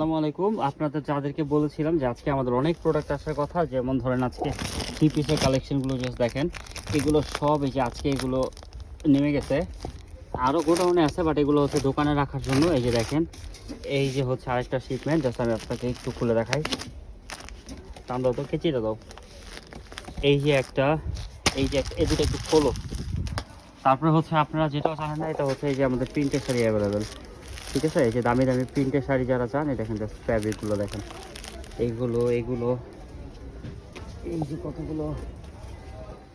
আসসালামু আলাইকুম। আপনাদের যাদেরকে বলেছিলাম যে আজকে আমাদের অনেক প্রোডাক্ট আসার কথা, যেমন ধরেন আজকে থ্রি পিসের কালেকশনগুলো জাস্ট দেখেন, এগুলো সব এই যে আজকে এগুলো নেমে গেছে। আরও গোডাউনে আছে, বাট এগুলো হচ্ছে দোকানে রাখার জন্য। এই যে দেখেন, এই যে হচ্ছে আরেকটা শিপমেন্ট, জাস্ট আমি আপনাকে একটু খুলে দেখাই। টানদাও তো, কেচিটা দাও। এই যে একটা, এই যে এই দুটো একটু খোলো। তারপরে হচ্ছে আপনারা যেটাও জানেন না, এটা হচ্ছে এই যে আমাদের প্রিন্টের শাড়ি অ্যাভেলেবেল। ঠিক আছে, এই যে দামি দামি প্রিন্টের শাড়ি যারা চান, এই দেখেন জাস্ট ফ্যাব্রিকগুলো দেখেন, এইগুলো এই যে কতগুলো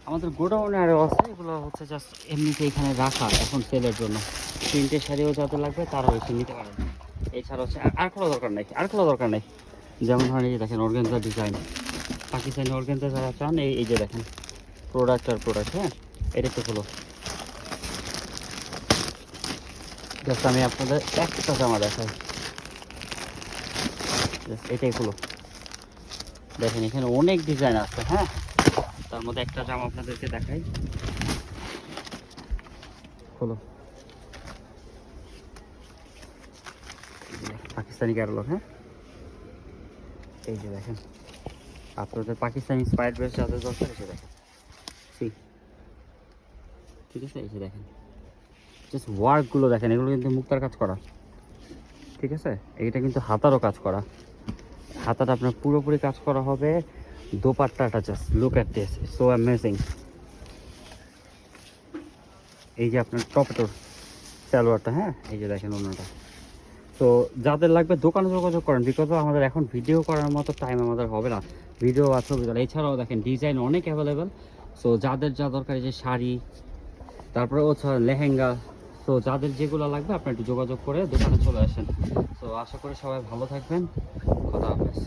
আমাদের গোডাউনে আরও আছে। এগুলো হচ্ছে জাস্ট এমনিতে এখানে রাখা এখন সেলের জন্য। প্রিন্টের শাড়িও যাদের লাগবে তারাও এসে নিতে পারেন। এছাড়া হচ্ছে আর খোলা দরকার নেই। যেমন ধরেন এই যে দেখেন অর্গানজা ডিজাইন, পাকিস্তানি অর্গানজা যারা চান, এই যে দেখেন প্রোডাক্ট। হ্যাঁ, এটা একটু হলো জাস্ট আমি আপনাদের একটা জামা দেখাই, এটাই হলো। দেখেন এখানে অনেক ডিজাইন আছে। হ্যাঁ, তার মধ্যে একটা জামা আপনাদেরকে দেখাই, হলো পাকিস্তানি ক্যাটালগ। হ্যাঁ, এই যে দেখেন আপনাদের পাকিস্তানি ইন্সপায়ার্ড ড্রেস যাদের দরকার, এসে দেখেন সি। ঠিক আছে, এই যে দেখেন জাস্ট ওয়ার্কগুলো দেখেন, এগুলো কিন্তু মুক্তার কাজ করা। ঠিক আছে, এইটা কিন্তু হাতারও কাজ করা। হাতাটা আপনার পুরোপুরি কাজ করা হবে। দোপাট্টাটা just look at this, so amazing. এই যে আপনার টপেটোর সালোয়ারটা, হ্যাঁ, এই যে দেখেন অন্যটা। তো যাদের লাগবে দোকানে যোগাযোগ করেন, বিকজ আমাদের এখন ভিডিও করার মতো টাইম আমাদের হবে না। ভিডিও বা ছবি তোলা, এছাড়াও দেখেন ডিজাইন অনেক অ্যাভেলেবেল। সো যাদের যা দরকার, যে শাড়ি, তারপরে হচ্ছে লেহেঙ্গা, তো যাদের যেগুলো লাগবে আপনার একটু যোগাযোগ করে দোকানে চলে আসেন। তো আশা করি সবাই ভালো থাকবেন। খোদা হাফেজ।